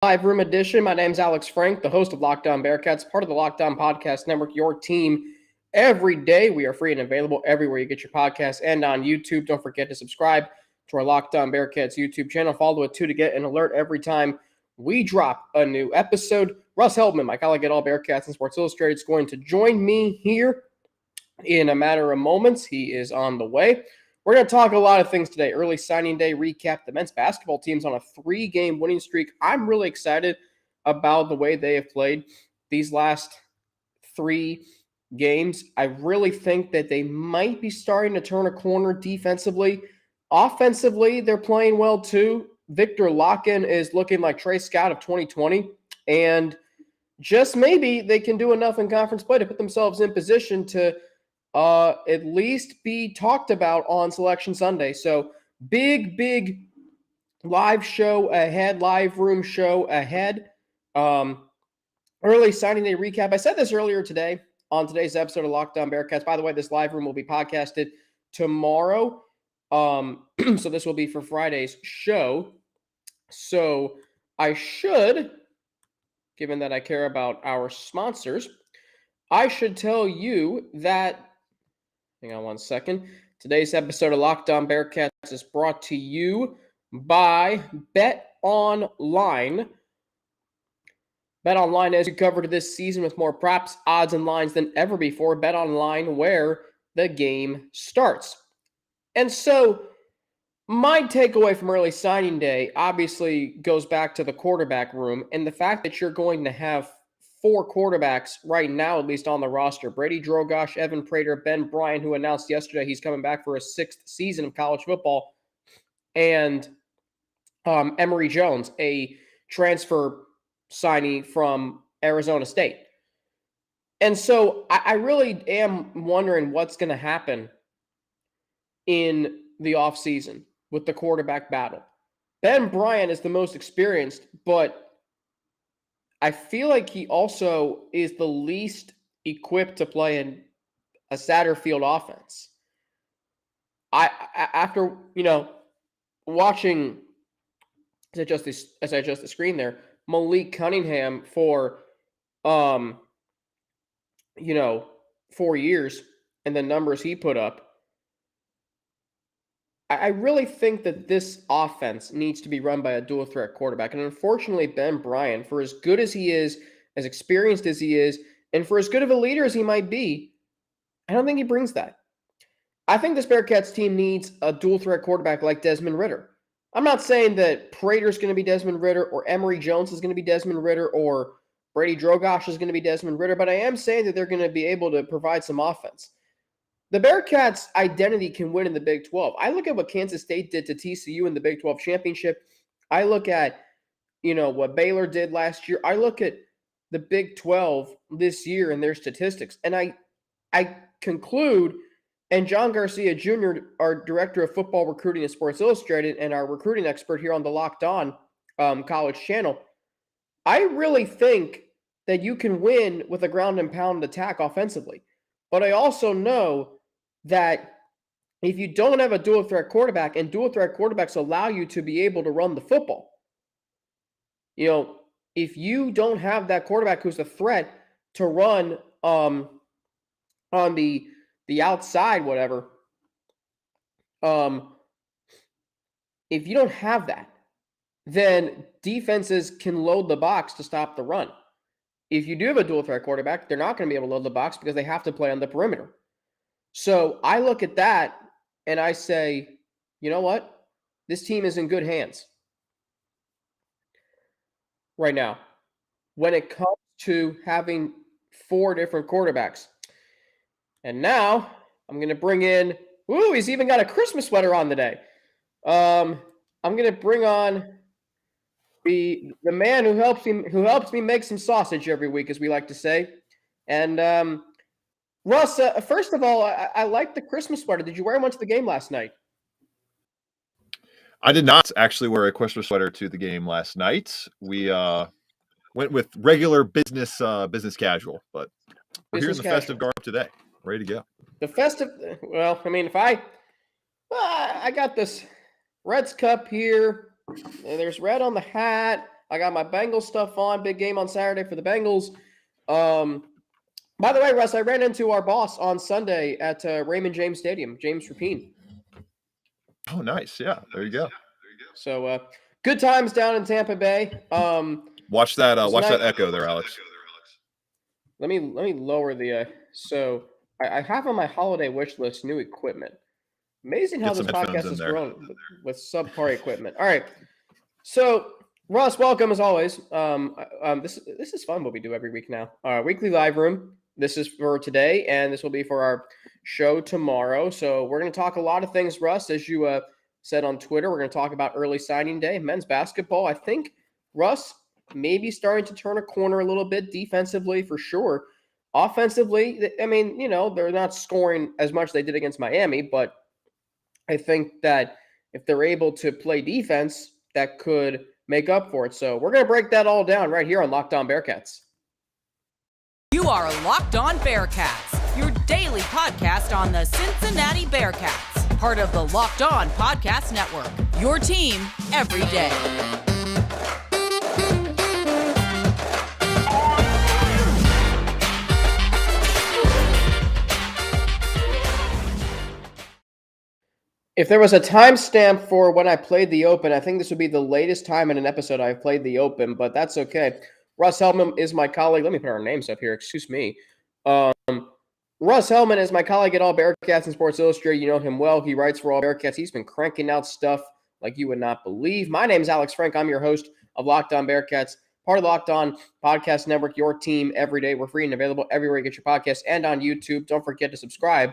Live Room Edition. My name's Alex Frank, the host of Locked On Bearcats, part of the Locked On Podcast Network, your team every day. We are free and available everywhere you get your podcasts and on YouTube. Don't forget to subscribe to our Locked On Bearcats YouTube channel. Follow it too to get an alert every time we drop a new episode. Russ Heltman, my colleague at All Bearcats and Sports Illustrated, is going to join me here in a matter of moments. He is on the way. We're going to talk a lot of things today. Early signing day recap. The men's basketball team's on a 3-game winning streak. I'm really excited about the way they have played these last 3 games. I really think that they might be starting to turn a corner defensively. Offensively, they're playing well too. Victor Locken is looking like Trey Scott of 2020. And just maybe they can do enough in conference play to put themselves in position to at least be talked about on Selection Sunday. So big live show ahead, live room show ahead. Early signing day recap. I said this earlier today on today's episode of Locked On Bearcats. By the way, this live room will be podcasted tomorrow. So this will be for Friday's show. So I should, given that I care about our sponsors, I should tell you that, hang on one second. Today's episode of Locked On Bearcats is brought to you by BetOnline. BetOnline has you covered this season with more props, odds, and lines than ever before. BetOnline, where the game starts. And so my takeaway from early signing day obviously goes back to the quarterback room and the fact that you're going to have 4 quarterbacks right now, at least on the roster. Brady Drogosh, Evan Prater, Ben Bryant, who announced yesterday he's coming back for his 6th season of college football, and Emory Jones, a transfer signee from Arizona State. And so I really am wondering what's going to happen in the offseason with the quarterback battle. Ben Bryant is the most experienced, but I feel like he also is the least equipped to play in a Satterfield offense. After watching as I adjust the screen there, Malik Cunningham for 4 years and the numbers he put up, I really think that this offense needs to be run by a dual threat quarterback. And unfortunately, Ben Bryant, for as good as he is, as experienced as he is, and for as good of a leader as he might be, I don't think he brings that. I think this Bearcats team needs a dual threat quarterback like Desmond Ridder. I'm not saying that Prater's going to be Desmond Ridder or Emory Jones is going to be Desmond Ridder or Brady Drogosh is going to be Desmond Ridder, but I am saying that they're going to be able to provide some offense. The Bearcats' identity can win in the Big 12. I look at what Kansas State did to TCU in the Big 12 championship. I look at, what Baylor did last year. I look at the Big 12 this year and their statistics. And I conclude, and John Garcia Jr., our director of football recruiting at Sports Illustrated and our recruiting expert here on the Locked On College channel, I really think that you can win with a ground and pound attack offensively. But I also know that if you don't have a dual threat quarterback, and dual threat quarterbacks allow you to be able to run the football, if you don't have that quarterback who's a threat to run on the outside, whatever, if you don't have that, then defenses can load the box to stop the run. If you do have a dual threat quarterback, they're not going to be able to load the box because they have to play on the perimeter. So I look at that and I say, you know what? This team is in good hands right now when it comes to having 4 different quarterbacks. And now I'm going to bring in, he's even got a Christmas sweater on today. I'm going to bring on the man who helps me make some sausage every week, as we like to say. And Russ, first of all, I like the Christmas sweater. Did you wear one to the game last night? I did not actually wear a Christmas sweater to the game last night. We went with regular business casual, but we're here in the festive garb today, ready to go. The festive, well, I mean, I got this Reds cup here. There's red on the hat. I got my Bengals stuff on. Big game on Saturday for the Bengals. By the way, Russ, I ran into our boss on Sunday at Raymond James Stadium, James Rapine. Oh, nice. Yeah, there you go. So good times down in Tampa Bay. Watch that echo there, Alex. Let me lower the so I have on my holiday wish list new equipment. Amazing how this podcast has grown with subpar equipment. All right. So Russ, welcome as always. This is fun what we do every week now. Weekly live room. This is for today, and this will be for our show tomorrow. So we're going to talk a lot of things, Russ, as you said on Twitter. We're going to talk about early signing day, men's basketball. I think Russ maybe starting to turn a corner a little bit defensively for sure. Offensively, I mean, they're not scoring as much as they did against Miami, but I think that if they're able to play defense, that could make up for it. So we're going to break that all down right here on Locked On Bearcats. You are Locked On Bearcats, your daily podcast on the Cincinnati Bearcats, part of the Locked On Podcast Network, your team every day. If there was a timestamp for when I played the Open, I think this would be the latest time in an episode I've played the Open, but that's okay. Russ Heltman is my colleague. Let me put our names up here. Excuse me. Russ Heltman is my colleague at All Bearcats and Sports Illustrated. You know him well. He writes for All Bearcats. He's been cranking out stuff like you would not believe. My name is Alex Frank. I'm your host of Locked On Bearcats, part of the Locked On Podcast Network, your team every day. We're free and available everywhere you get your podcasts and on YouTube. Don't forget to subscribe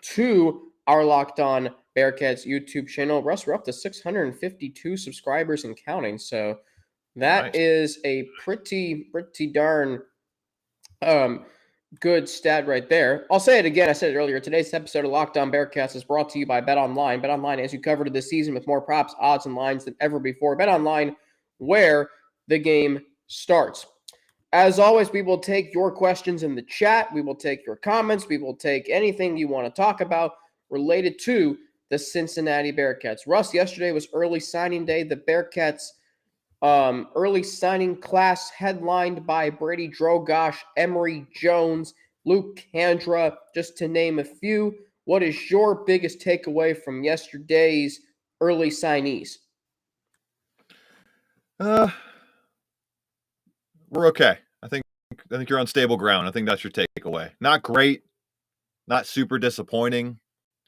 to our Locked On Bearcats YouTube channel. Russ, we're up to 652 subscribers and counting. So that is a pretty darn good stat right there. I'll say it again. I said it earlier. Today's episode of Locked On Bearcats is brought to you by BetOnline. BetOnline, as you covered this season with more props, odds, and lines than ever before. BetOnline, where the game starts. As always, we will take your questions in the chat. We will take your comments. We will take anything you want to talk about related to the Cincinnati Bearcats. Russ, yesterday was early signing day. The Bearcats early signing class headlined by Brady Drogosh, Emory Jones, Luke Kandra, just to name a few. What is your biggest takeaway from yesterday's early signees? We're okay. I think you're on stable ground. I think that's your takeaway. Not great, not super disappointing.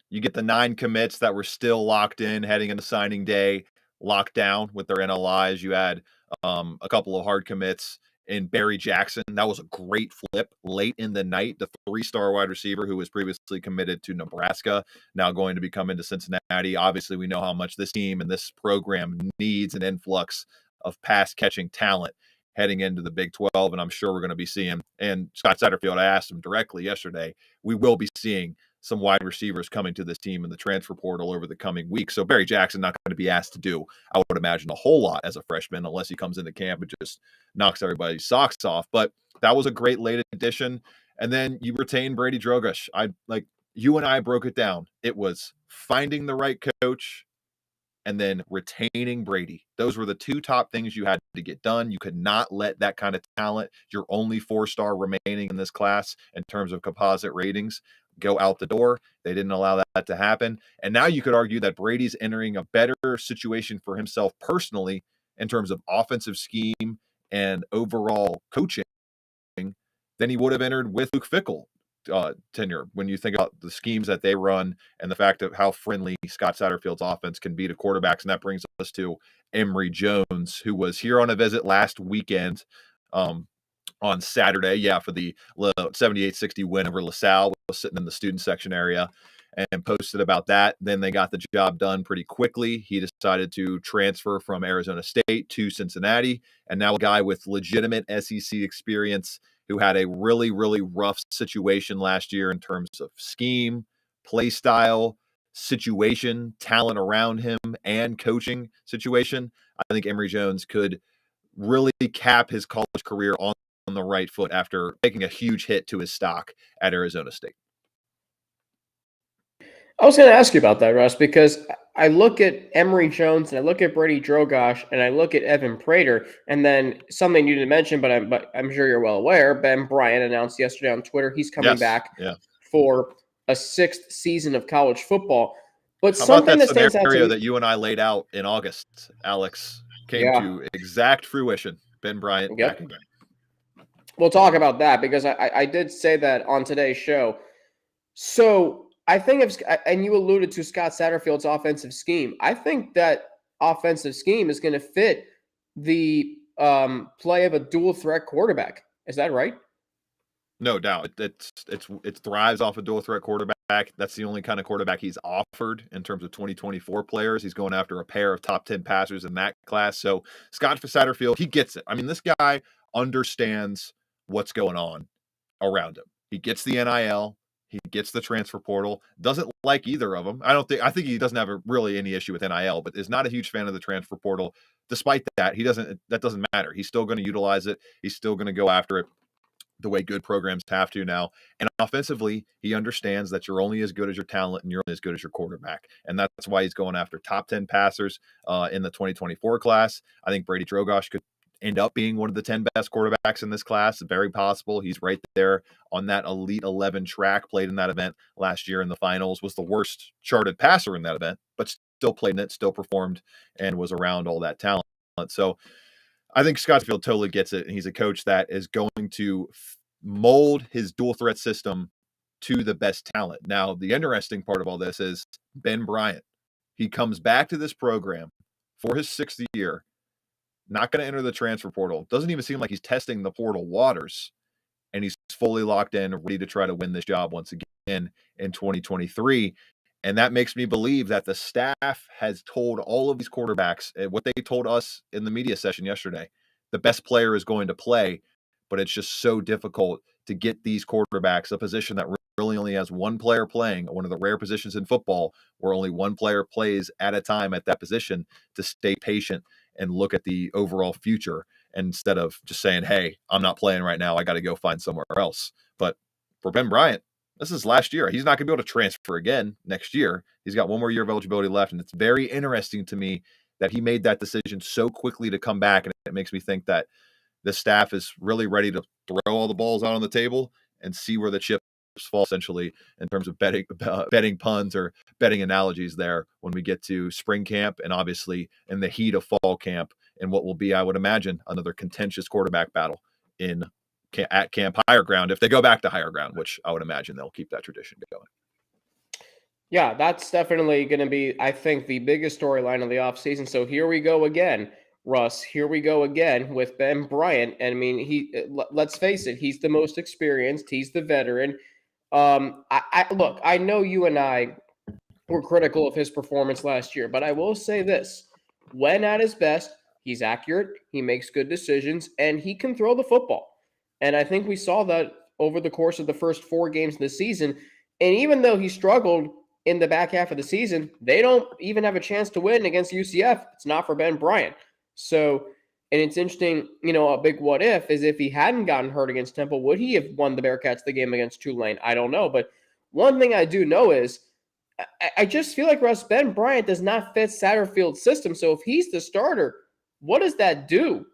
You get the 9 commits that were still locked in heading into signing day, locked down with their NLIs. You had a couple of hard commits in Barry Jackson. That was a great flip late in the night. The 3-star wide receiver who was previously committed to Nebraska, now going to be coming to Cincinnati. Obviously, we know how much this team and this program needs an influx of pass-catching talent heading into the Big 12, and I'm sure we're going to be seeing, and Scott Satterfield, I asked him directly yesterday, we will be seeing some wide receivers coming to this team in the transfer portal over the coming weeks. So Barry Jackson not going to be asked to do, I would imagine, a whole lot as a freshman, unless he comes into camp and just knocks everybody's socks off. But that was a great late addition. And then you retain Brady Drogosh. You and I broke it down. It was finding the right coach and then retaining Brady. Those were the 2 top things you had to get done. You could not let that kind of talent, your only 4-star remaining in this class in terms of composite ratings, go out the door. They didn't allow that to happen. And now you could argue that Brady's entering a better situation for himself personally in terms of offensive scheme and overall coaching than he would have entered with Luke Fickell tenure. When you think about the schemes that they run and the fact of how friendly Scott Satterfield's offense can be to quarterbacks. And that brings us to Emory Jones, who was here on a visit last weekend on Saturday, for the 78-60 win over LaSalle. Was sitting in the student section area and posted about that. Then they got the job done pretty quickly. He decided to transfer from Arizona State to Cincinnati, and now a guy with legitimate SEC experience who had a really, really rough situation last year in terms of scheme, play style, situation, talent around him, and coaching situation. I think Emory Jones could really cap his college career on the right foot after taking a huge hit to his stock at Arizona State. I was going to ask you about that, Russ, because I look at Emory Jones and I look at Brady Drogosh and I look at Evan Prater, and then something you didn't mention, but I'm sure you're well aware. Ben Bryant announced yesterday on Twitter he's coming Yes. back Yeah. for a 6th season of college football. But How about something that that stands out to scenario me, that you and I laid out in August, Alex, came yeah, to exact fruition? Ben Bryant back yep. again. We'll talk about that because I did say that on today's show. So I think and you alluded to Scott Satterfield's offensive scheme. I think that offensive scheme is going to fit the play of a dual threat quarterback. Is that right? No doubt. It thrives off a dual threat quarterback. That's the only kind of quarterback he's offered in terms of 2024 players. He's going after a pair of top 10 passers in that class. So Scott Satterfield, he gets it. I mean, this guy understands what's going on around him. He gets the NIL. He gets the transfer portal. Doesn't like either of them. I think he doesn't have really any issue with NIL, but is not a huge fan of the transfer portal. Despite that, that doesn't matter. He's still going to utilize it. He's still going to go after it the way good programs have to now. And offensively, he understands that you're only as good as your talent and you're only as good as your quarterback. And that's why he's going after top 10 passers in the 2024 class. I think Brady Drogosh could end up being one of the 10 best quarterbacks in this class. Very possible. He's right there on that Elite 11 track, played in that event last year in the finals, was the worst charted passer in that event, but still played in it, still performed, and was around all that talent. So I think Scottsfield totally gets it, and he's a coach that is going to mold his dual threat system to the best talent. Now, the interesting part of all this is Ben Bryant. He comes back to this program for his 6th year, not going to enter the transfer portal. Doesn't even seem like he's testing the portal waters, and he's fully locked in, ready to try to win this job once again in 2023. And that makes me believe that the staff has told all of these quarterbacks what they told us in the media session yesterday. The best player is going to play, but it's just so difficult to get these quarterbacks a position that really only has one player playing, one of the rare positions in football where only one player plays at a time at that position, to stay patient and look at the overall future instead of just saying, hey, I'm not playing right now. I got to go find somewhere else. But for Ben Bryant, this is last year. He's not going to be able to transfer again next year. He's got one more year of eligibility left. And it's very interesting to me that he made that decision so quickly to come back. And it makes me think that the staff is really ready to throw all the balls out on the table and see where the chips fall, essentially, in terms of betting puns or betting analogies there when we get to spring camp and obviously in the heat of fall camp and what will be, I would imagine, another contentious quarterback battle at Camp Higher Ground, if they go back to Higher Ground, which I would imagine they'll keep that tradition going. Yeah, that's definitely going to be, I think, the biggest storyline of the offseason. So here we go again, Russ. Here we go again with Ben Bryant. And I mean, let's face it, he's the most experienced. He's the veteran. Look, I know you and I were critical of his performance last year, but I will say this: when at his best, he's accurate, he makes good decisions, and he can throw the football. And I think we saw that over the course of the first 4 games of the season. And even though he struggled in the back half of the season, they don't even have a chance to win against UCF. It's not for Ben Bryant. So, and it's interesting, a big what if is if he hadn't gotten hurt against Temple, would he have won the Bearcats the game against Tulane? I don't know. But one thing I do know is I just feel like Ben Bryant does not fit Satterfield's system. So if he's the starter, what does that do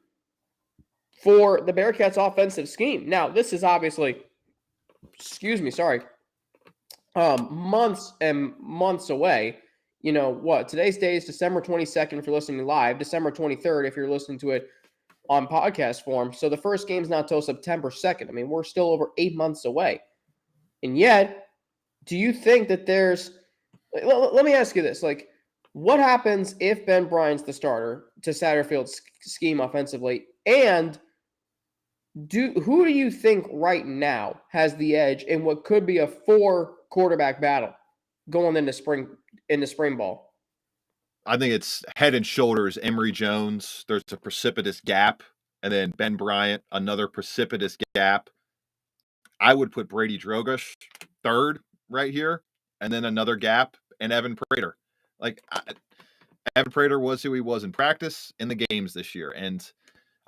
for the Bearcats offensive scheme? Now, this is obviously, months and months away. Today's day is December 22nd if you're listening live, December 23rd if you're listening to it on podcast form. So the first game's not till September 2nd. I mean, we're still over 8 months away. And yet, do you think that let me ask you this, what happens if Ben Bryant's the starter to Satterfield's scheme offensively? And who do you think right now has the edge in what could be a 4 quarterback battle going into spring ball? I think it's head and shoulders Emory Jones. There's a precipitous gap. And then Ben Bryant, another precipitous gap. I would put Brady Drogosh third right here. And then another gap and Evan Prater. Evan Prater was who he was in practice, in the games this year. And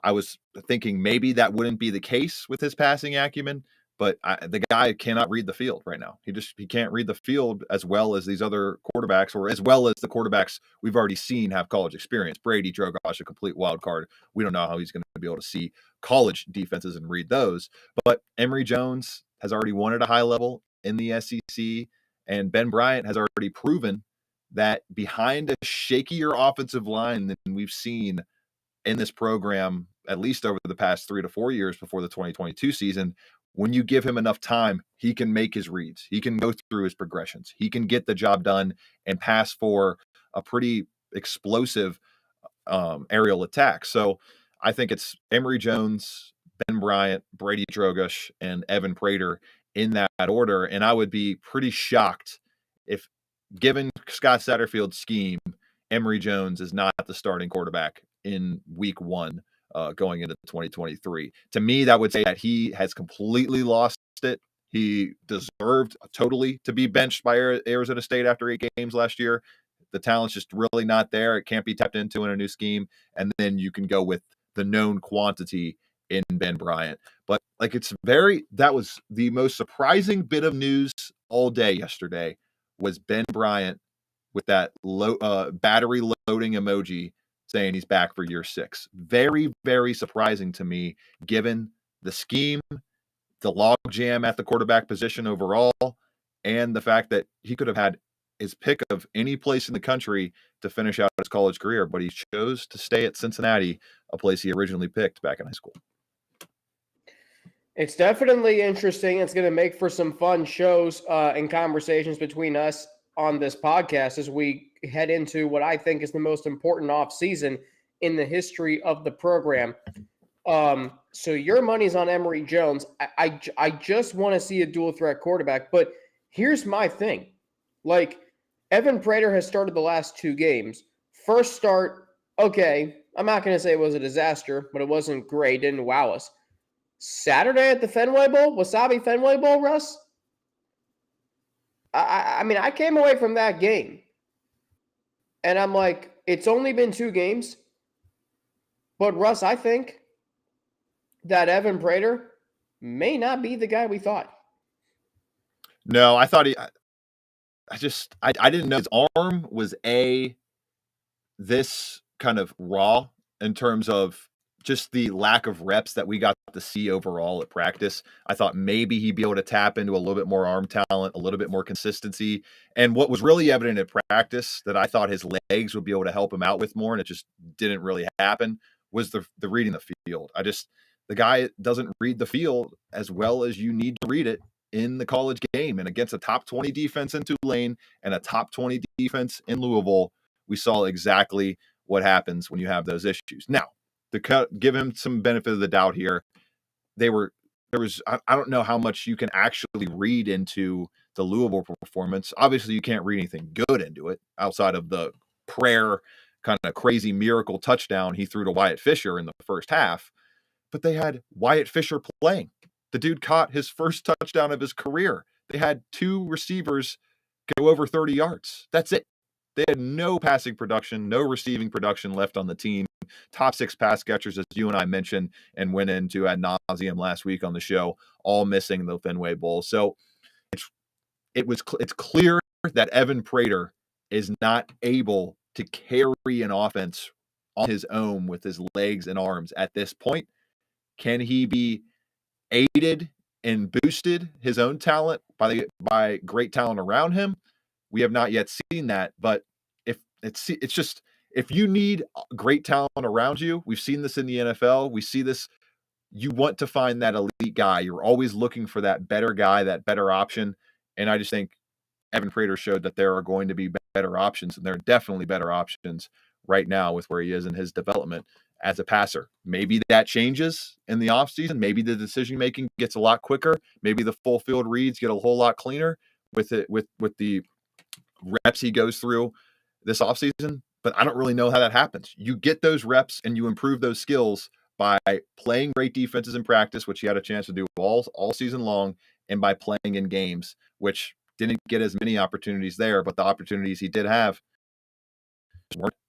I was thinking maybe that wouldn't be the case with his passing acumen. but the guy cannot read the field right now. He can't read the field as well as these other quarterbacks, or as well as the quarterbacks we've already seen have college experience. Brady Drogosh, a complete wild card. We don't know how he's going to be able to see college defenses and read those. But Emory Jones has already won at a high level in the SEC, and Ben Bryant has already proven that behind a shakier offensive line than we've seen in this program, at least over the past 3 to 4 years before the 2022 season, when you give him enough time, he can make his reads. He can go through his progressions. He can get the job done and pass for a pretty explosive aerial attack. So I think it's Emory Jones, Ben Bryant, Brady Drogosh, and Evan Prater in that order. And I would be pretty shocked if, given Scott Satterfield's scheme, Emory Jones is not the starting quarterback in week 1 going into 2023. To me, that would say that he has completely lost it. He deserved totally to be benched by Arizona State after 8 games last year. The talent's just really not there. It can't be tapped into in a new scheme. And then you can go with the known quantity in Ben Bryant. But that was the most surprising bit of news all day yesterday, was Ben Bryant with that battery loading emoji saying he's back for year 6. Very, very surprising to me, given the scheme, the log jam at the quarterback position overall, and the fact that he could have had his pick of any place in the country to finish out his college career, but he chose to stay at Cincinnati, a place he originally picked back in high school. It's definitely interesting. It's going to make for some fun shows and conversations between us on this podcast as we head into what I think is the most important offseason in the history of the program. So your money's on Emory Jones. I just want to see a dual threat quarterback, but here's my thing. Like, Evan Prater has started the last 2 games. First start, okay, I'm not going to say it was a disaster, but it wasn't great. Didn't wow us. Saturday at the Fenway Bowl, Wasabi Fenway Bowl, Russ? I mean, I came away from that game, and I'm like, it's only been 2 games, but Russ, I think that Evan Prater may not be the guy we thought. No, I thought I didn't know his arm was this kind of raw in terms of just the lack of reps that we got to see overall at practice. I thought maybe he'd be able to tap into a little bit more arm talent, a little bit more consistency. And what was really evident at practice that I thought his legs would be able to help him out with more, and it just didn't really happen, was the reading the field. The guy doesn't read the field as well as you need to read it in the college game. And against a top 20 defense in Tulane and a top 20 defense in Louisville, we saw exactly what happens when you have those issues. Now, to give him some benefit of the doubt here, I don't know how much you can actually read into the Louisville performance. Obviously, you can't read anything good into it outside of the prayer kind of crazy miracle touchdown he threw to Wyatt Fisher in the first half. But they had Wyatt Fisher playing. The dude caught his first touchdown of his career. They had 2 receivers go over 30 yards. That's it. They had no passing production, no receiving production left on the team. Top 6 pass catchers, as you and I mentioned and went into ad nauseum last week on the show, all missing the Fenway Bowl. So it's clear that Evan Prater is not able to carry an offense on his own with his legs and arms at this point. Can he be aided and boosted his own talent by great talent around him? We have not yet seen that, but if you need great talent around you, we've seen this in the NFL. We see this. You want to find that elite guy. You're always looking for that better guy, that better option. And I just think Evan Prater showed that there are going to be better options, and there are definitely better options right now with where he is in his development as a passer. Maybe that changes in the offseason. Maybe the decision-making gets a lot quicker. Maybe the full field reads get a whole lot cleaner with the reps he goes through this offseason. But I don't really know how that happens. You get those reps and you improve those skills by playing great defenses in practice, which he had a chance to do all season long, and by playing in games, which didn't get as many opportunities there, but the opportunities he did have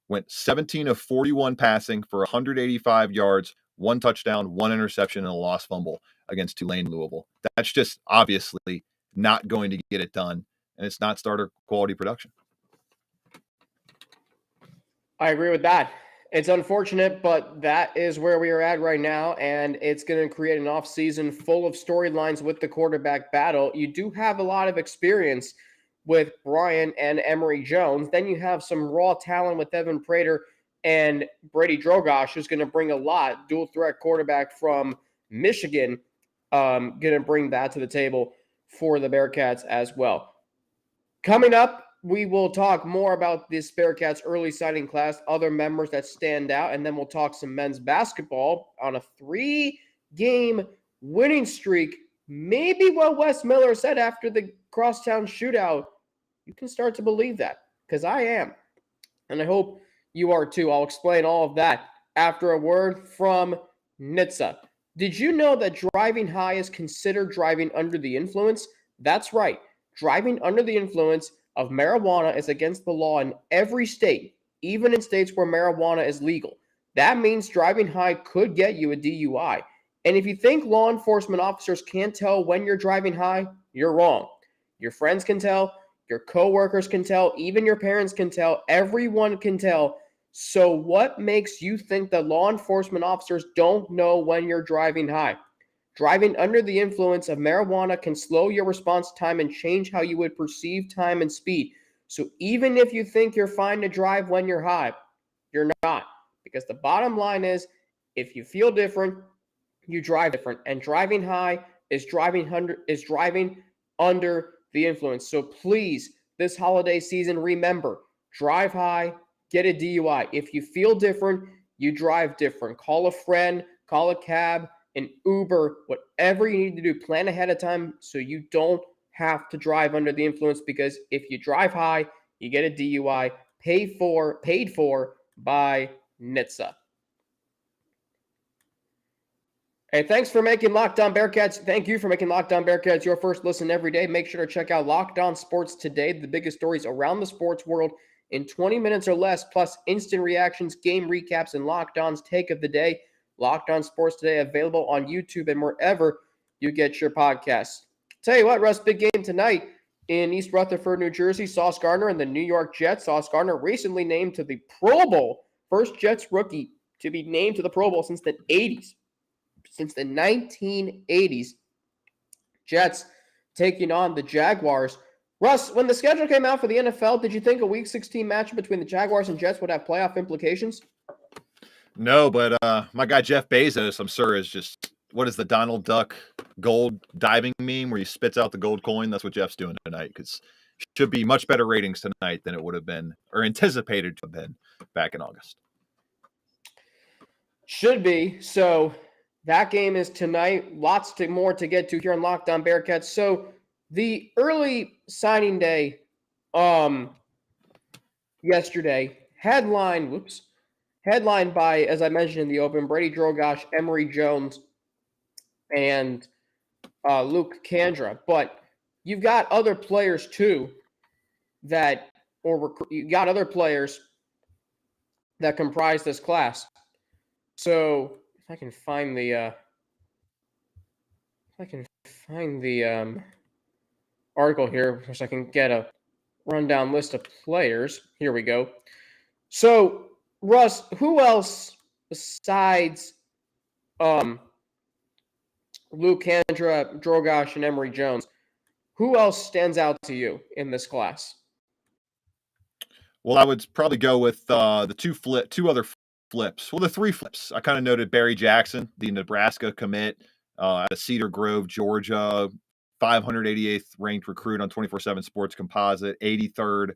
went 17 of 41 passing for 185 yards, 1 touchdown, 1 interception, and a lost fumble against Tulane Louisville. That's just obviously not going to get it done, and it's not starter quality production. I agree with that. It's unfortunate, but that is where we are at right now, and it's going to create an offseason full of storylines with the quarterback battle. You do have a lot of experience with Brian and Emory Jones. Then you have some raw talent with Evan Prater and Brady Drogosh, who's going to bring a lot. Dual threat quarterback from Michigan, going to bring that to the table for the Bearcats as well. Coming up, we will talk more about this Bearcats early signing class, other members that stand out, and then we'll talk some men's basketball on a 3-game winning streak. Maybe what Wes Miller said after the crosstown shootout, you can start to believe that, because I am. And I hope you are too. I'll explain all of that after a word from NHTSA. Did you know that driving high is considered driving under the influence? That's right. Driving under the influence of marijuana is against the law in every state, even in states where marijuana is legal. That means driving high could get you a DUI. And if you think law enforcement officers can't tell when you're driving high, you're wrong. Your friends can tell, your coworkers can tell, even your parents can tell, everyone can tell. So what makes you think that law enforcement officers don't know when you're driving high? Driving under the influence of marijuana can slow your response time and change how you would perceive time and speed. So even if you think you're fine to drive when you're high, you're not. Because the bottom line is, if you feel different, you drive different. And driving high is driving under the influence. So please, this holiday season, remember, drive high, get a DUI. If you feel different, you drive different. Call a friend, call a cab, an Uber, whatever you need to do, plan ahead of time so you don't have to drive under the influence, because if you drive high, you get a DUI paid for by NHTSA. Hey, thanks for making Locked On Bearcats. Thank you for making Locked On Bearcats your first listen every day. Make sure to check out Locked On Sports Today, the biggest stories around the sports world in 20 minutes or less, plus instant reactions, game recaps, and Locked On's take of the day. Locked On Sports Today, available on YouTube and wherever you get your podcasts. Tell you what, Russ, big game tonight in East Rutherford, New Jersey. Sauce Gardner and the New York Jets. Sauce Gardner recently named to the Pro Bowl. First Jets rookie to be named to the Pro Bowl since the 80s. Since the 1980s. Jets taking on the Jaguars. Russ, when the schedule came out for the NFL, did you think a Week 16 matchup between the Jaguars and Jets would have playoff implications? No, but my guy Jeff Bezos, I'm sure, is just, what is the Donald Duck gold diving meme where he spits out the gold coin? That's what Jeff's doing tonight, because should be much better ratings tonight than it would have been, or anticipated to have been, back in August. Should be. So that game is tonight. Lots more to get to here on Locked On Bearcats. So the early signing day yesterday, headlined by, as I mentioned in the open, Brady Drogosh, Emory Jones, and Luke Kandra. But you've got other players too you got other players that comprise this class. So if I can find the article here, so I can get a rundown list of players. Here we go. So Russ, who else besides Luke Kandra, Drogosh, and Emory Jones, who else stands out to you in this class? Well, I would probably go with the two other flips. Well, the 3 flips. I kind of noted Barry Jackson, the Nebraska commit out of Cedar Grove, Georgia, 588th ranked recruit on 24/7 Sports Composite, 83rd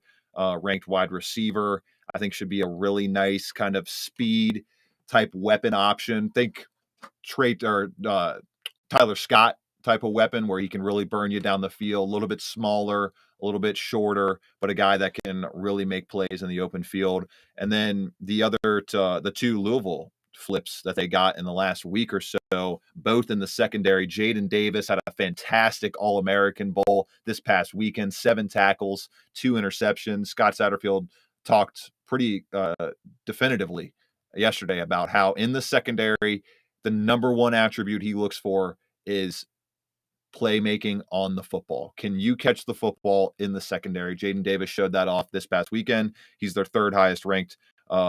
ranked wide receiver. I think should be a really nice kind of speed type weapon option. Think Tyler Scott type of weapon where he can really burn you down the field, a little bit smaller, a little bit shorter, but a guy that can really make plays in the open field. And then the 2 Louisville flips that they got in the last week or so, both in the secondary. Jaden Davis had a fantastic All-American Bowl this past weekend, 7 tackles, 2 interceptions. Scott Satterfield talked pretty definitively yesterday about how in the secondary, the number one attribute he looks for is playmaking on the football. Can you catch the football in the secondary? Jaden Davis showed that off this past weekend. He's their third highest ranked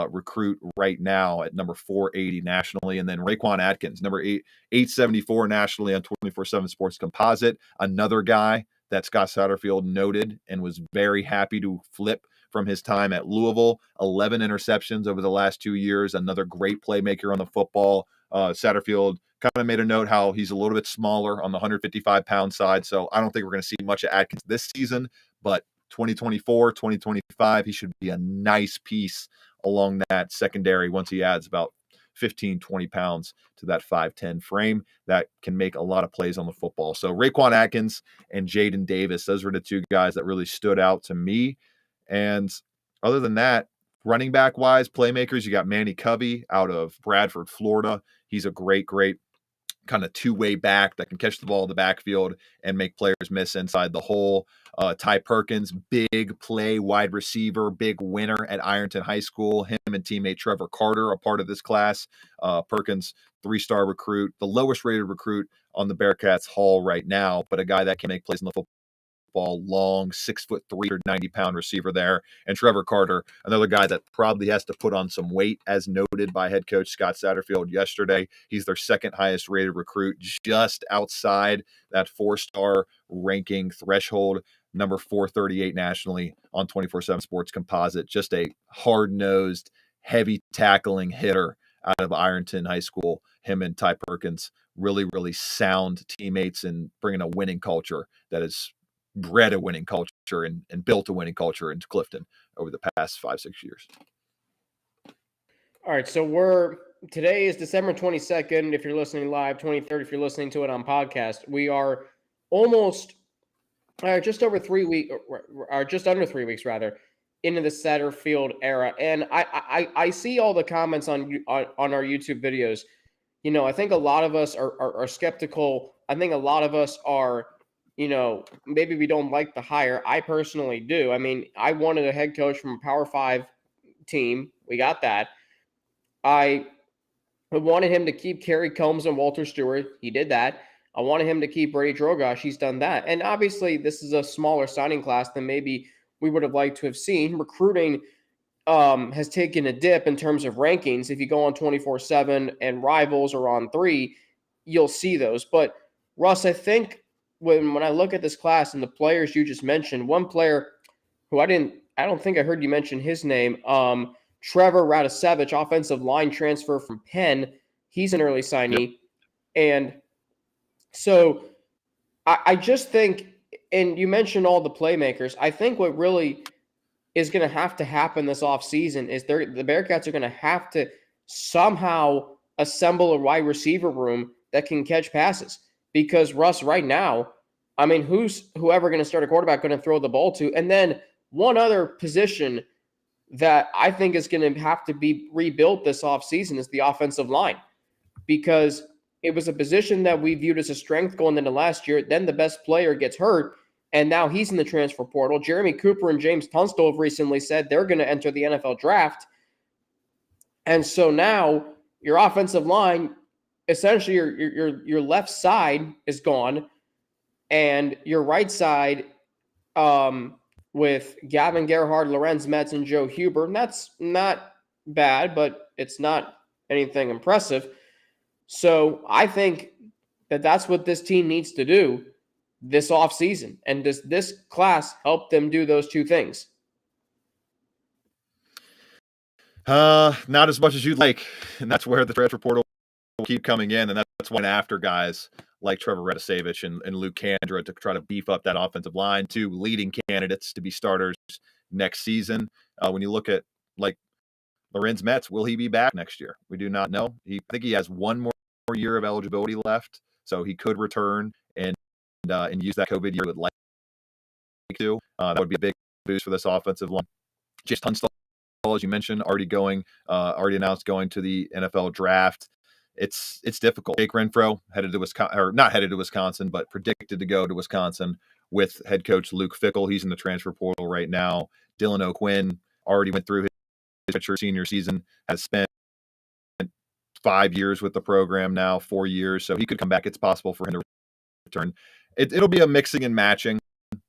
recruit right now at number 480 nationally. And then Raekwon Atkins, number 874 nationally on 24/7 Sports Composite. Another guy that Scott Satterfield noted and was very happy to flip from his time at Louisville. 11 interceptions over the last 2 years. Another great playmaker on the football. Satterfield kind of made a note how he's a little bit smaller on the 155-pound side. So I don't think we're going to see much of Atkins this season, but 2024, 2025, he should be a nice piece along that secondary once he adds about 15, 20 pounds to that 5'10 frame that can make a lot of plays on the football. So Raekwon Atkins and Jaden Davis, those were the two guys that really stood out to me. And other than that, running back wise, playmakers, you got Manny Covey out of Bradford, Florida. He's a great kind of two-way back that can catch the ball in the backfield and make players miss inside the hole. Ty Perkins, big play wide receiver, big winner at Ironton High School. Him and teammate Trevor Carter, a part of this class. Perkins, 3-star recruit, the lowest rated recruit on the Bearcats Hall right now, but a guy that can make plays in the football. Long, 6'3", 90-pound receiver there. And Trevor Carter, another guy that probably has to put on some weight, as noted by head coach Scott Satterfield yesterday. He's their second highest rated recruit, just outside that 4-star ranking threshold, number 438 nationally on 24/7 Sports Composite. Just a hard-nosed, heavy tackling hitter out of Ironton High School. Him and Ty Perkins, really, really sound teammates and bringing a winning culture that is bred a winning culture and built a winning culture into Clifton over the past 5-6 years. All right, so today is December 22nd if you're listening live, 23rd if you're listening to it on podcast. We are almost just over 3 weeks, or just under 3 weeks rather, into the Satterfield era, and I see all the comments on our YouTube videos. You know, I think a lot of us are skeptical. I think a lot of us are, maybe we don't like the hire. I personally do. I mean, I wanted a head coach from a Power 5 team. We got that. I wanted him to keep Kerry Combs and Walter Stewart. He did that. I wanted him to keep Brady Drogosh. He's done that. And obviously, this is a smaller signing class than maybe we would have liked to have seen. Recruiting has taken a dip in terms of rankings. If you go on 24/7 and Rivals or on 3, you'll see those. But Russ, I think when I look at this class and the players you just mentioned, one player who I don't think I heard you mention his name, Trevor Radosevich, offensive line transfer from Penn. He's an early signee. Yep. And so I just think, and you mentioned all the playmakers, I think what really is going to have to happen this offseason is the Bearcats are going to have to somehow assemble a wide receiver room that can catch passes. Because Russ, right now, I mean, whoever going to start a quarterback going to throw the ball to? And then one other position that I think is going to have to be rebuilt this offseason is the offensive line. Because it was a position that we viewed as a strength going into last year. Then the best player gets hurt, and now he's in the transfer portal. Jeremy Cooper and James Tunstall have recently said they're going to enter the NFL draft. And so now your offensive line, essentially your left side is gone, and your right side with Gavin Gerhardt, Lorenz Metz, and Joe Huber, and that's not bad, but it's not anything impressive. So I think that that's what this team needs to do this offseason. And does this class help them do those two things? Not as much as you'd like. And that's where the transfer portal will keep coming in. And that's one after guys like Trevor Radosevich and Luke Kandra to try to beef up that offensive line, two leading candidates to be starters next season. When you look at like Lorenz Metz, will he be back next year? We do not know. I think he has one more year of eligibility left, so he could return and use that COVID year would like to. That would be a big boost for this offensive line. Just Tunstall, as you mentioned, already announced going to the NFL draft. It's difficult. Jake Renfro headed to Wisconsin, or not headed to Wisconsin, but predicted to go to Wisconsin with head coach Luke Fickell. He's in the transfer portal right now. Dylan O'Quinn already went through his senior season, has spent 5 years with the program now, 4 years, so he could come back. It's possible for him to return. It'll be a mixing and matching.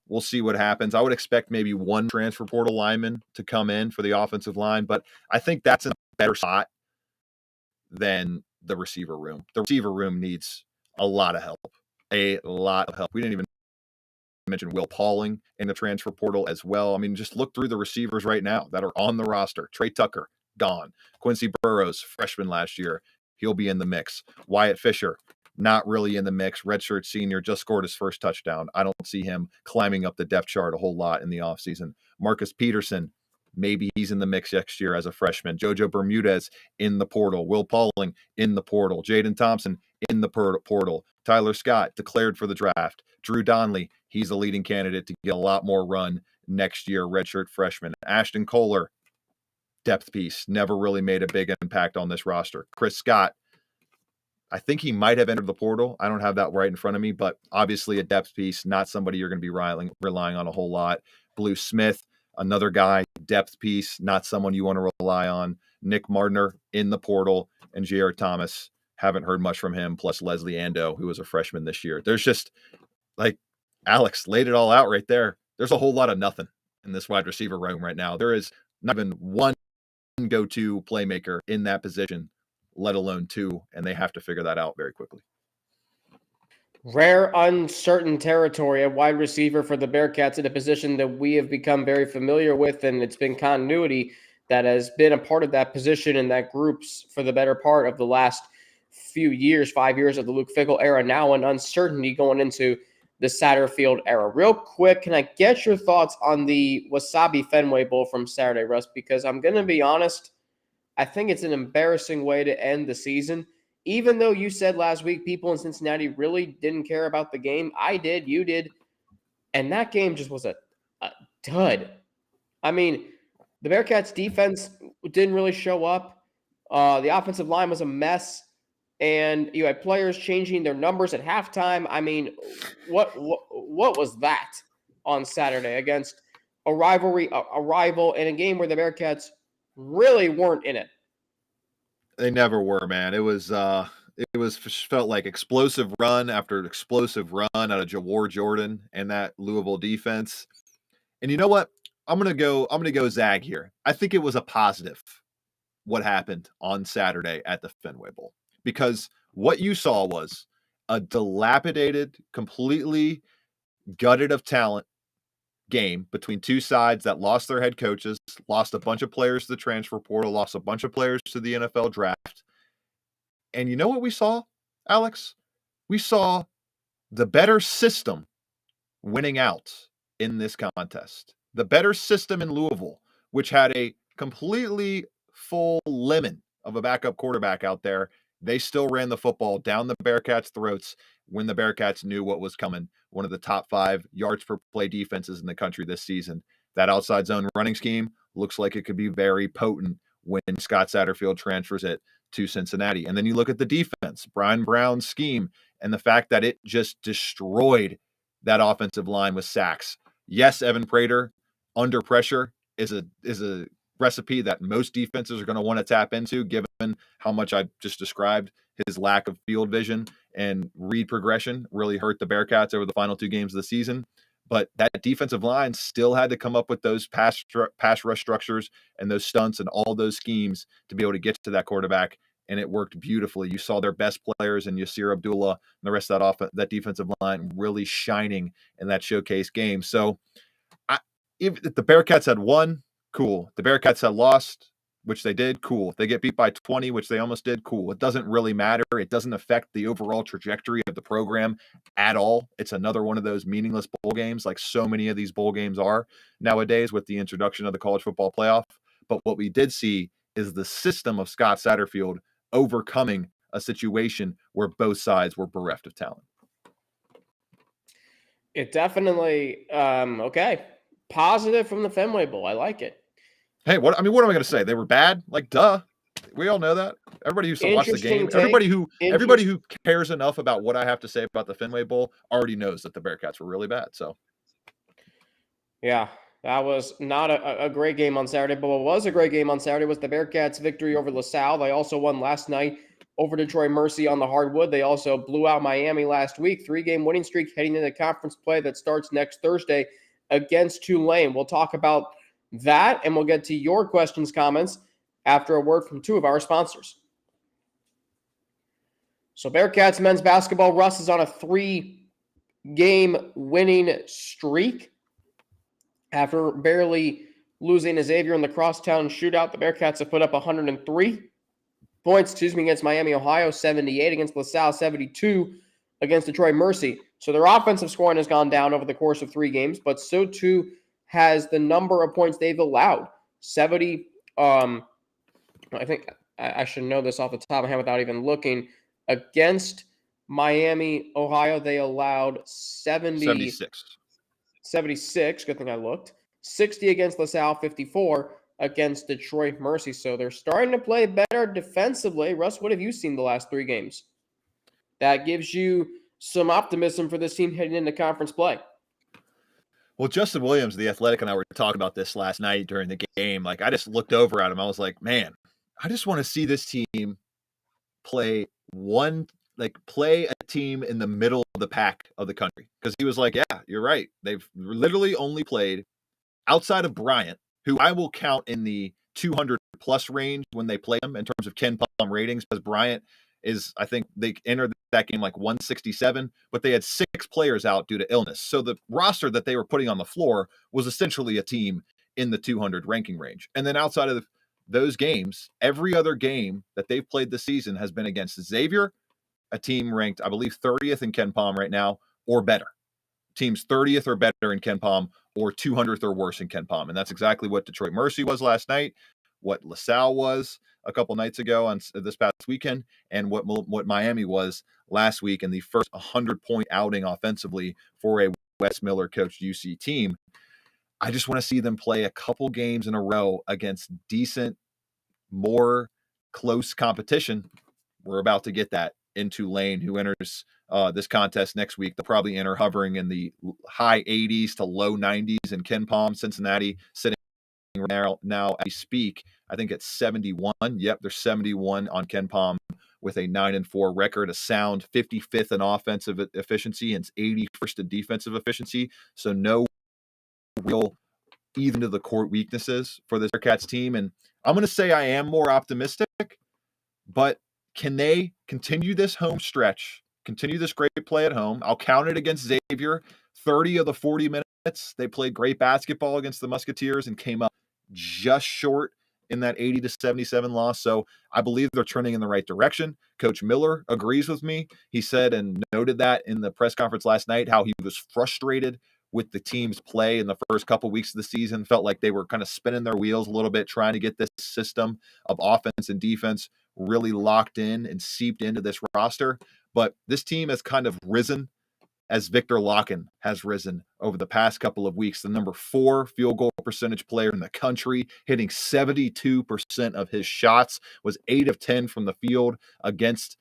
We'll see what happens. I would expect maybe one transfer portal lineman to come in for the offensive line, but I think that's in a better spot than the receiver room. The receiver room needs a lot of help. A lot of help. We didn't even mention Will Pauling in the transfer portal as well. I mean, just look through the receivers right now that are on the roster. Trey Tucker, gone. Quincy Burrows, freshman last year, he'll be in the mix. Wyatt Fisher, not really in the mix. Redshirt senior, just scored his first touchdown. I don't see him climbing up the depth chart a whole lot in the offseason. Marcus Peterson, maybe he's in the mix next year as a freshman. JoJo Bermudez in the portal. Will Pauling in the portal. Jaden Thompson in the portal. Tyler Scott declared for the draft. Drew Donley, he's a leading candidate to get a lot more run next year, redshirt freshman. Ashton Kohler, depth piece, never really made a big impact on this roster. Chris Scott, I think he might have entered the portal. I don't have that right in front of me, but obviously a depth piece, not somebody you're going to be relying on a whole lot. Blue Smith, another guy, depth piece, not someone you want to rely on. Nick Mardner in the portal, and J.R. Thomas, haven't heard much from him, plus Leslie Ando, who was a freshman this year. There's just, like Alex laid it all out right there. There's a whole lot of nothing in this wide receiver room right now. There is not even one go-to playmaker in that position, let alone two, and they have to figure that out very quickly. Rare, uncertain territory at wide receiver for the Bearcats, in a position that we have become very familiar with, and it's been continuity that has been a part of that position and that groups for the better part of the last few years, 5 years of the Luke Fickell era, now an uncertainty going into the Satterfield era. Real quick, can I get your thoughts on the Wasabi Fenway Bowl from Saturday, Russ? Because I'm going to be honest, I think it's an embarrassing way to end the season. Even though you said last week people in Cincinnati really didn't care about the game, I did, you did, and that game just was a dud. I mean, the Bearcats defense didn't really show up. The offensive line was a mess, and you had players changing their numbers at halftime. I mean, what was that on Saturday against a rival in a game where the Bearcats really weren't in it? They never were, man. It was felt like explosive run after explosive run out of Jawar Jordan and that Louisville defense. And you know what? I'm gonna go zag here. I think it was a positive what happened on Saturday at the Fenway Bowl, because what you saw was a dilapidated, completely gutted of talent game between two sides that lost their head coaches, lost a bunch of players to the transfer portal, lost a bunch of players to the NFL draft. And you know what we saw, Alex? We saw the better system winning out in this contest. The better system in Louisville, which had a completely full lemon of a backup quarterback out there. They still ran the football down the Bearcats' throats when the Bearcats knew what was coming. One of the top 5 yards per play defenses in the country this season. That outside zone running scheme looks like it could be very potent when Scott Satterfield transfers it to Cincinnati. And then you look at the defense, Brian Brown's scheme, and the fact that it just destroyed that offensive line with sacks. Yes, Evan Prater under pressure is a recipe that most defenses are going to want to tap into, given how much I just described. His lack of field vision and read progression really hurt the Bearcats over the final 2 games of the season. But that defensive line still had to come up with those pass rush structures and those stunts and all those schemes to be able to get to that quarterback, and it worked beautifully. You saw their best players in Yasir Abdullah and the rest of that defensive line really shining in that showcase game. So if the Bearcats had won, cool. The Bearcats had lost, which they did, cool. If they get beat by 20, which they almost did, cool. It doesn't really matter. It doesn't affect the overall trajectory of the program at all. It's another one of those meaningless bowl games, like so many of these bowl games are nowadays with the introduction of the college football playoff. But what we did see is the system of Scott Satterfield overcoming a situation where both sides were bereft of talent. It definitely, okay. Positive from the Fenway Bowl. I like it. Hey, what am I going to say? They were bad? Like, duh. We all know that. Everybody who watched the game, everybody who cares enough about what I have to say about the Fenway Bowl already knows that the Bearcats were really bad. So, yeah, that was not a great game on Saturday. But what was a great game on Saturday was the Bearcats' victory over LaSalle. They also won last night over Detroit Mercy on the hardwood. They also blew out Miami last week. 3-game winning streak heading into conference play that starts next Thursday against Tulane. We'll talk about that, and we'll get to your questions, comments after a word from two of our sponsors. So Bearcats men's basketball, Russ is on a 3-game winning streak. After barely losing to Xavier in the crosstown shootout, the Bearcats have put up 103 points, against Miami, Ohio, 78 against LaSalle, 72 against Detroit Mercy. So their offensive scoring has gone down over the course of 3 games, but so too has the number of points they've allowed. 70, I think I should know this off the top of my head without even looking. Against Miami, Ohio, they allowed 76. 76. Good thing I looked. 60 against LaSalle, 54 against Detroit Mercy. So they're starting to play better defensively. Russ, what have you seen the last 3 games? That gives you some optimism for this team heading into conference play. Well, Justin Williams, the Athletic, and I were talking about this last night during the game. Like, I just looked over at him. I was like, man, I just want to see this team play a team in the middle of the pack of the country. Because he was like, yeah, you're right. They've literally only played outside of Bryant, who I will count in the 200 plus range when they play him in terms of Ken Palm ratings, because Bryant is, I think they entered that game like 167, but they had 6 players out due to illness. So the roster that they were putting on the floor was essentially a team in the 200 ranking range. And then outside of those games, every other game that they've played this season has been against Xavier, a team ranked, I believe, 30th in Ken Palm right now, or better. Teams 30th or better in Ken Palm, or 200th or worse in Ken Palm. And that's exactly what Detroit Mercy was last night, what LaSalle was a couple nights ago on this past weekend, and what Miami was last week in the first 100-point outing offensively for a Wes Miller coached UC team. I just want to see them play a couple games in a row against decent, more close competition. We're about to get that in Tulane, who enters this contest next week. They'll probably enter hovering in the high 80s to low 90s in Ken Palm. Cincinnati sitting now as we speak, I think it's 71. Yep, they're 71 on Ken Palm with a 9-4 record, a sound 55th in offensive efficiency and 81st in defensive efficiency. So no real even to the court weaknesses for this Bearcats team. And I'm going to say I am more optimistic, but can they continue this home stretch, continue this great play at home? I'll count it against Xavier. 30 of the 40 minutes, they played great basketball against the Musketeers and came up just short in that 80-77 loss. So I believe they're trending in the right direction. Coach Miller agrees with me. He said and noted that in the press conference last night, how he was frustrated with the team's play in the first couple weeks of the season. Felt like they were kind of spinning their wheels a little bit, trying to get this system of offense and defense really locked in and seeped into this roster. But this team has kind of risen as Victor Locken has risen over the past couple of weeks. The number 4 field goal percentage player in the country, hitting 72% of his shots, was 8 of 10 from the field against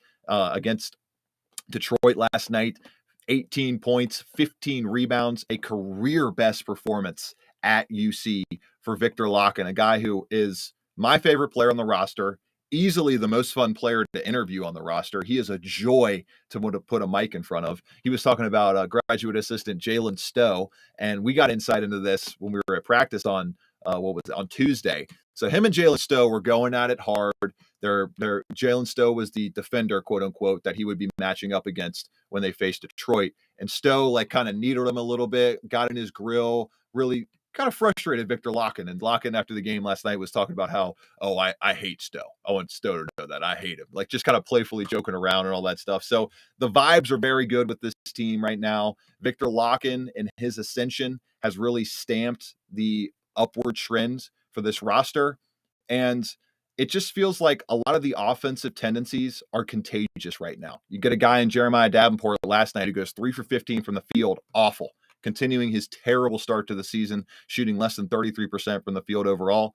Detroit last night. 18 points, 15 rebounds, a career best performance at UC for Victor Locken, a guy who is my favorite player on the roster, easily the most fun player to interview on the roster. He is a joy to put a mic in front of. He was talking about graduate assistant Jalen Stowe, and we got insight into this when we were at practice on Tuesday. So him and Jalen Stowe were going at it hard. Jalen Stowe was the defender, quote unquote, that he would be matching up against when they faced Detroit. And Stowe like kind of needled him a little bit, got in his grill, really kind of frustrated Victor Locken. And Locken after the game last night was talking about how, I hate Stowe. I want Stowe to know that I hate him. Like just kind of playfully joking around and all that stuff. So the vibes are very good with this team right now. Victor Locken and his ascension has really stamped the upward trend for this roster. And it just feels like a lot of the offensive tendencies are contagious right now. You get a guy in Jeremiah Davenport last night who goes 3 for 15 from the field. Awful. Continuing his terrible start to the season, shooting less than 33% from the field overall.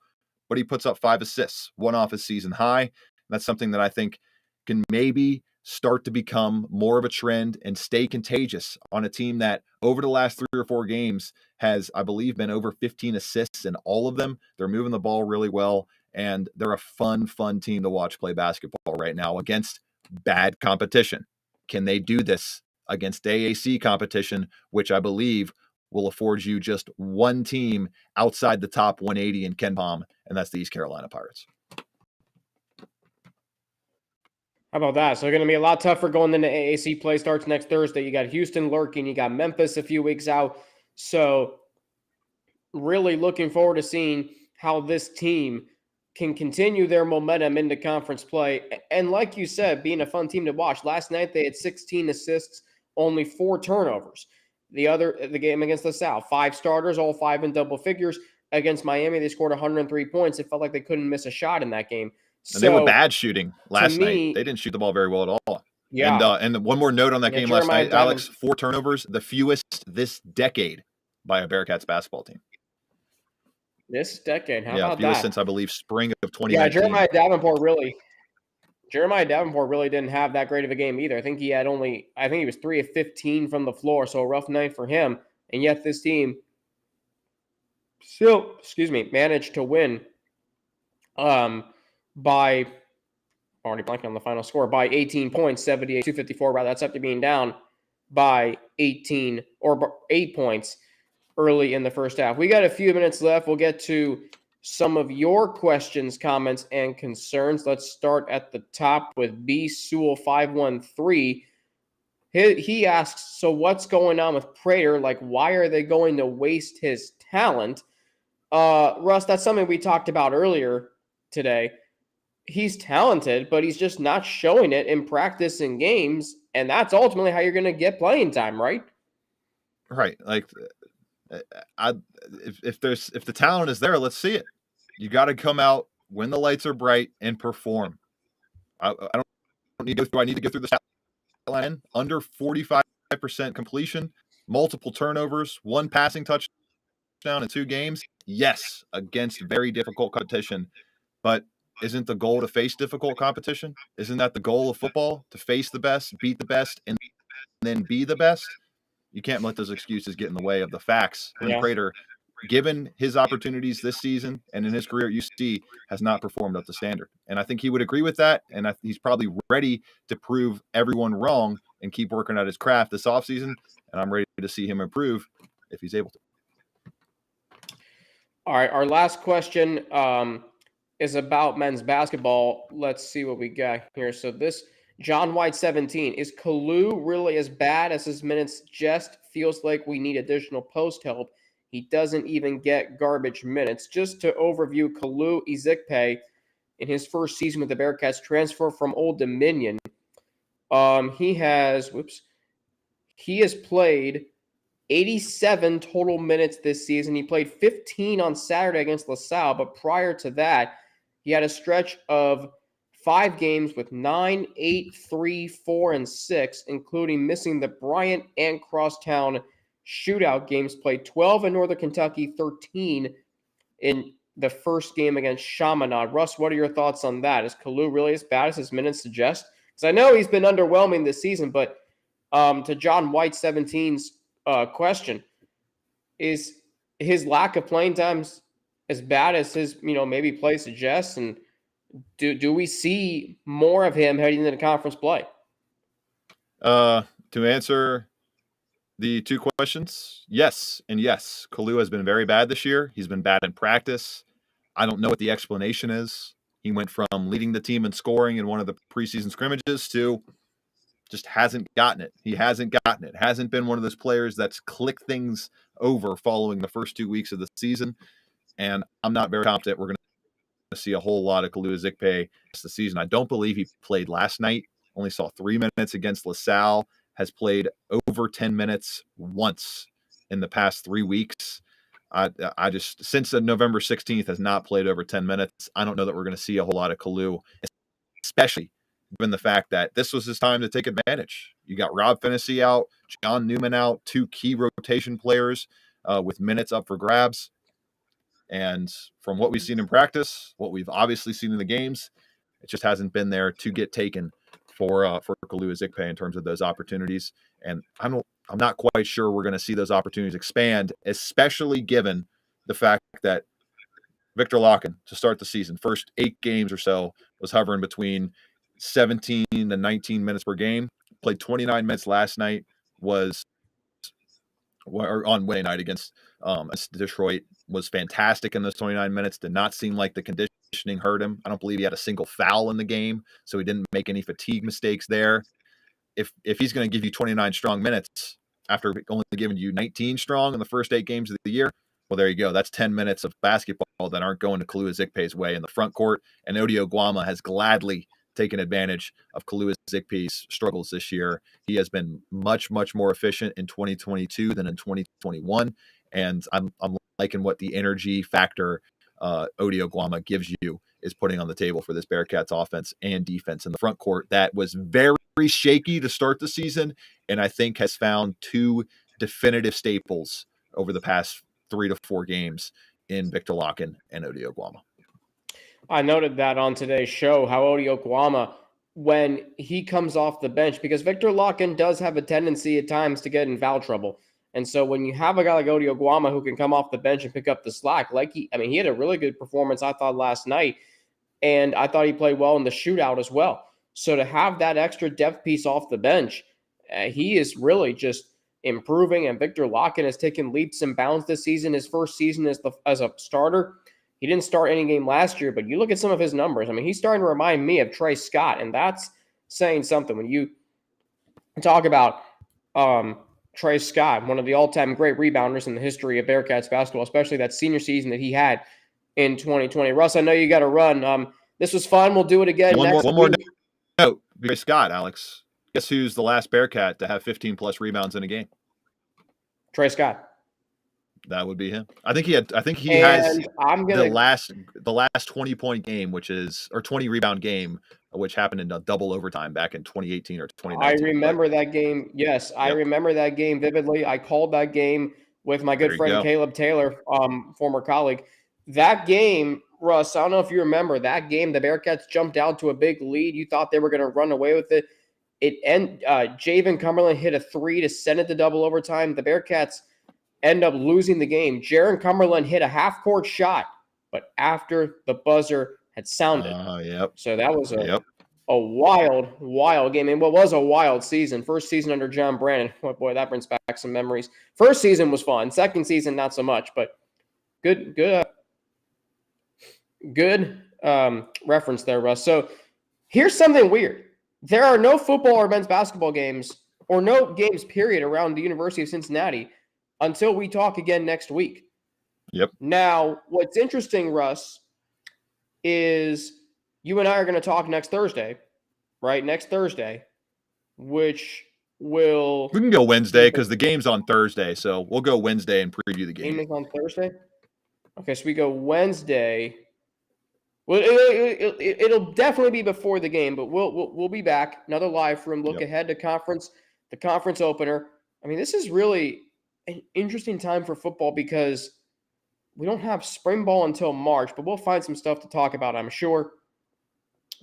But he puts up 5 assists, one off his season high. That's something that I think can maybe start to become more of a trend and stay contagious on a team that over the last 3 or 4 games has, I believe, been over 15 assists in all of them. They're moving the ball really well, and they're a fun team to watch play basketball right now against bad competition. Can they do this against AAC competition, which I believe will afford you just one team outside the top 180 in KenPom, and that's the East Carolina Pirates. How about that? So, going to be a lot tougher going into AAC play. Starts next Thursday. You got Houston lurking. You got Memphis a few weeks out. So, really looking forward to seeing how this team can continue their momentum into conference play. And like you said, being a fun team to watch. Last night, they had 16 assists, only 4 turnovers. The game against LaSalle, 5 starters, all 5 in double figures. Against Miami, they scored 103 points. It felt like they couldn't miss a shot in that game. And they were bad shooting last night. They didn't shoot the ball very well at all. Yeah. And one more note on that game last night, Alex, 4 turnovers, the fewest this decade by a Bearcats basketball team. This decade, how about fewest that? Since I believe spring of 2019. Yeah, Jeremiah Davenport really didn't have that great of a game either. I think he was 3 of 15 from the floor, so a rough night for him. And yet this team still, managed to win by already blanking on the final score, by 18 points, 78-54. Rather, that's after being down by 18 or 8 points early in the first half. We got a few minutes left. We'll get to some of your questions, comments, and concerns. Let's start at the top with B. Sewell 513. He asks, so what's going on with Prater? Like, why are they going to waste his talent? Russ, that's something we talked about earlier today. He's talented, but he's just not showing it in practice and games, and that's ultimately how you're going to get playing time, right? Right. Like, if the talent is there, let's see it. You got to come out when the lights are bright and perform. I don't need to go through. I need to go through the stat line. Under 45% completion, multiple turnovers, 1 passing touchdown in 2 games. Yes, against very difficult competition, but isn't the goal to face difficult competition? Isn't that the goal of football? To face the best, beat the best, and then be the best? You can't let those excuses get in the way of the facts. Quinn Prater, given his opportunities this season and in his career at UC, has not performed up to standard. And I think he would agree with that. And he's probably ready to prove everyone wrong and keep working at his craft this offseason. And I'm ready to see him improve if he's able to. All right. Our last question is about men's basketball. Let's see what we got here. So this John White 17, is Kalu really as bad as his minutes suggest? Feels like we need additional post help. He doesn't even get garbage minutes. Just to overview, Kalu Ezikpe in his first season with the Bearcats, transfer from Old Dominion. He has played 87 total minutes this season. He played 15 on Saturday against LaSalle, but prior to that, he had a stretch of 5 games with 9, 8, 3, 4, and 6, including missing the Bryant and Crosstown shootout games. Played 12 in Northern Kentucky, 13 in the first game against Chaminade. Russ, what are your thoughts on that? Is Kalu really as bad as his minutes suggest? Because I know he's been underwhelming this season, but to John White 17's question, is his lack of playing times as bad as his maybe play suggests, and do we see more of him heading into conference play? To answer the 2 questions, yes and yes. Kalu has been very bad this year. He's been bad in practice. I don't know what the explanation is. He went from leading the team in scoring in one of the preseason scrimmages to just hasn't gotten it. He hasn't gotten it. Hasn't been one of those players that's clicked things over following the first 2 weeks of the season. And I'm not very confident we're going to see a whole lot of Kalu Ezikpe this season. I don't believe he played last night. Only saw 3 minutes against LaSalle. Has played over 10 minutes once in the past 3 weeks. I just, since November 16th, has not played over 10 minutes. I don't know that we're going to see a whole lot of Kalu, especially given the fact that this was his time to take advantage. You got Rob Finnessy out, John Newman out, 2 key rotation players with minutes up for grabs. And from what we've seen in practice, what we've obviously seen in the games, it just hasn't been there to get taken for Kalu Ezikpe in terms of those opportunities. And I'm not quite sure we're going to see those opportunities expand, especially given the fact that Victor Locken, to start the season, first 8 games or so, was hovering between 17 to 19 minutes per game. Played 29 minutes last night. Or on Wednesday night against Detroit. Was fantastic in those 29 minutes. Did not seem like the conditioning hurt him. I don't believe he had a single foul in the game, so he didn't make any fatigue mistakes there. If he's going to give you 29 strong minutes after only giving you 19 strong in the first 8 games of the year, well, there you go. That's 10 minutes of basketball that aren't going to Kalua Zikpe's way in the front court. And Odio Guama has gladly taken advantage of Kalua Zikpe's struggles this year. He has been much, much more efficient in 2022 than in 2021. And I'm liking what the energy factor Odio Guama gives you is putting on the table for this Bearcats offense and defense in the front court that was very shaky to start the season, and I think has found 2 definitive staples over the past 3 to 4 games in Victor Locken and Odio Guama. I noted that on today's show, how Odio Guama, when he comes off the bench, because Victor Locken does have a tendency at times to get in foul trouble. And so when you have a guy like Odio Guama who can come off the bench and pick up the slack, he had a really good performance, I thought, last night. And I thought he played well in the shootout as well. So to have that extra depth piece off the bench, he is really just improving. And Victor Locken has taken leaps and bounds this season. His first season as a starter. He didn't start any game last year, but you look at some of his numbers. I mean, he's starting to remind me of Trey Scott, and that's saying something. When you talk about Trey Scott, one of the all-time great rebounders in the history of Bearcats basketball, especially that senior season that he had in 2020. Russ, I know you got to run. This was fun. We'll do it again next One more note. Trey Scott, Alex. Guess who's the last Bearcat to have 15-plus rebounds in a game? Trey Scott. That would be him. I think he has the last 20-point game, or 20 rebound game, which happened in a double overtime back in 2018 or 2019. I remember that game. Yes, yep. I remember that game vividly. I called that game with my good friend Caleb Taylor, former colleague. That game, Russ, I don't know if you remember that game. The Bearcats jumped out to a big lead. You thought they were going to run away with it. Javen Cumberland hit a 3 to send it to double overtime. The Bearcats end up losing the game. Jaron Cumberland hit a half-court shot, but after the buzzer had sounded. Yep. So that was a wild, wild game. And what was a wild season. First season under John Brandon. Oh, boy, that brings back some memories. First season was fun. Second season, not so much, but good reference there, Russ. So here's something weird. There are no football or men's basketball games, or no games, period, around the University of Cincinnati until we talk again next week. Yep. Now, what's interesting, Russ, is you and I are going to talk next Thursday, right? Next Thursday, which will... We can go Wednesday because the game's on Thursday, so we'll go Wednesday and preview the game. Game is on Thursday? Okay, so we go Wednesday. Well, it'll definitely be before the game, but we'll be back. Another live room look ahead to the conference opener. I mean, this is really an interesting time for football because we don't have spring ball until March, but we'll find some stuff to talk about, I'm sure.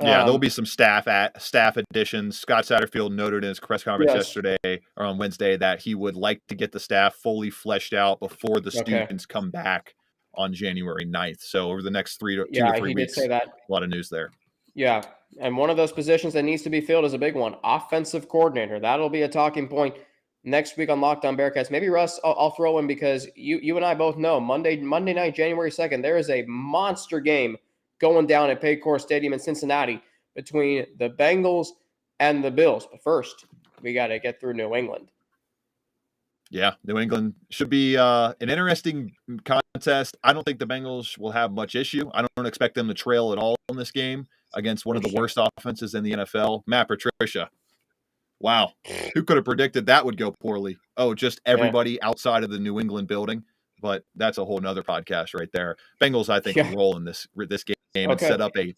Yeah, there'll be some staff additions. Scott Satterfield noted in his press conference yesterday or on Wednesday that he would like to get the staff fully fleshed out before the students come back on January 9th. So over the next 2 to 3 weeks, say that. A lot of news there. Yeah, and one of those positions that needs to be filled is a big one, offensive coordinator. That'll be a talking point next week on Locked On Bearcats. Maybe, Russ, I'll throw in because you and I both know Monday night, January 2nd, there is a monster game going down at Paycor Stadium in Cincinnati between the Bengals and the Bills. But first, we got to get through New England. Yeah, New England should be an interesting contest. I don't think the Bengals will have much issue. I don't expect them to trail at all in this game against one of the worst offenses in the NFL. Matt Patricia. Wow. Who could have predicted that would go poorly? Oh, just everybody outside of the New England building. But that's a whole nother podcast right there. Bengals, I think, will roll in this game and set up a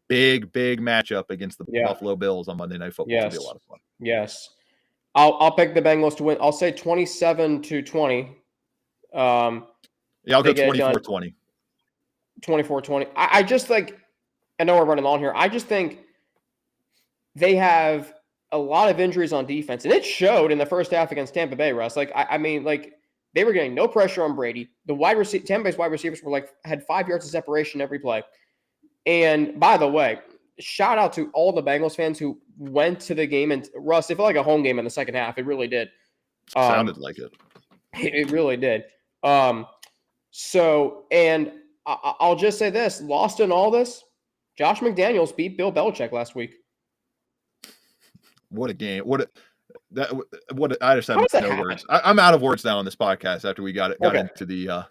big matchup against the Buffalo Bills on Monday Night Football. It'll be a lot of fun. Yes. I'll pick the Bengals to win. I'll say 27-20. I'll go 24-20. 24-20. I just think, I know we're running long here. I just think they have a lot of injuries on defense, and it showed in the first half against Tampa Bay, Russ. They were getting no pressure on Brady. Tampa Bay's wide receivers had 5 yards of separation every play. And by the way, shout out to all the Bengals fans who went to the game. And Russ, it felt like a home game in the second half. It really did. Sounded like it. It really did. So, and I'll just say this, lost in all this, Josh McDaniels beat Bill Belichick last week. What a game. I just have no words. I'm out of words now on this podcast after we got into the I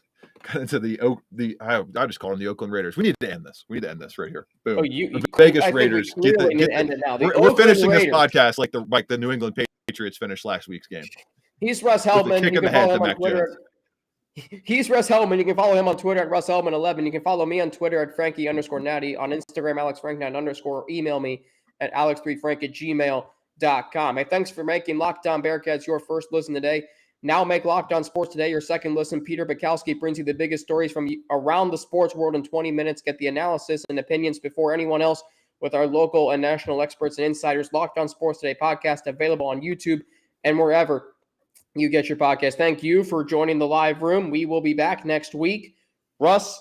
just call them the Oakland Raiders. We need to end this. We need to end this right here. Boom. The Vegas Raiders. Need to end it now. We're finishing this podcast like the New England Patriots finished last week's game. He's Russ Heltman. You can follow him on Twitter. He's Russ Heltman. You can follow him on Twitter at RussHeltman11. You can follow me on Twitter at Frankie_Natty. On Instagram, AlexFrank9_. Email me at alex3frank@gmail.com. Hey, thanks for making Locked On Bearcats your first listen today. Now make Locked On Sports Today your second listen. Peter Bukowski brings you the biggest stories from around the sports world in 20 minutes. Get the analysis and opinions before anyone else with our local and national experts and insiders. Locked On Sports Today podcast available on YouTube and wherever you get your podcast. Thank you for joining the live room. We will be back next week. Russ,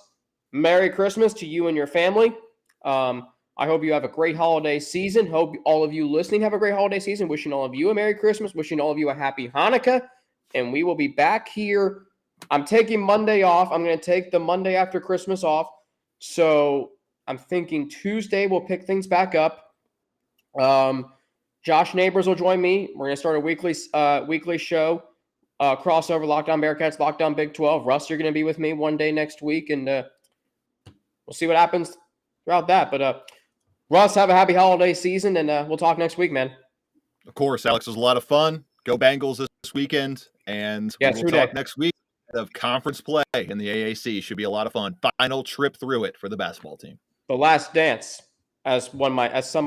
Merry Christmas to you and your family. I hope you have a great holiday season. Hope all of you listening have a great holiday season. Wishing all of you a Merry Christmas. Wishing all of you a Happy Hanukkah. And we will be back here. I'm taking Monday off. I'm going to take the Monday after Christmas off. So I'm thinking Tuesday we'll pick things back up. Josh Neighbors will join me. We're going to start a weekly show, crossover Locked On Bearcats, Locked On Big 12. Russ, you're going to be with me one day next week, and we'll see what happens throughout that. But Russ, have a happy holiday season, and we'll talk next week, man. Of course, Alex, it was a lot of fun. Go Bengals this weekend, and we'll talk next week of conference play in the AAC. Should be a lot of fun. Final trip through it for the basketball team. The last dance, as some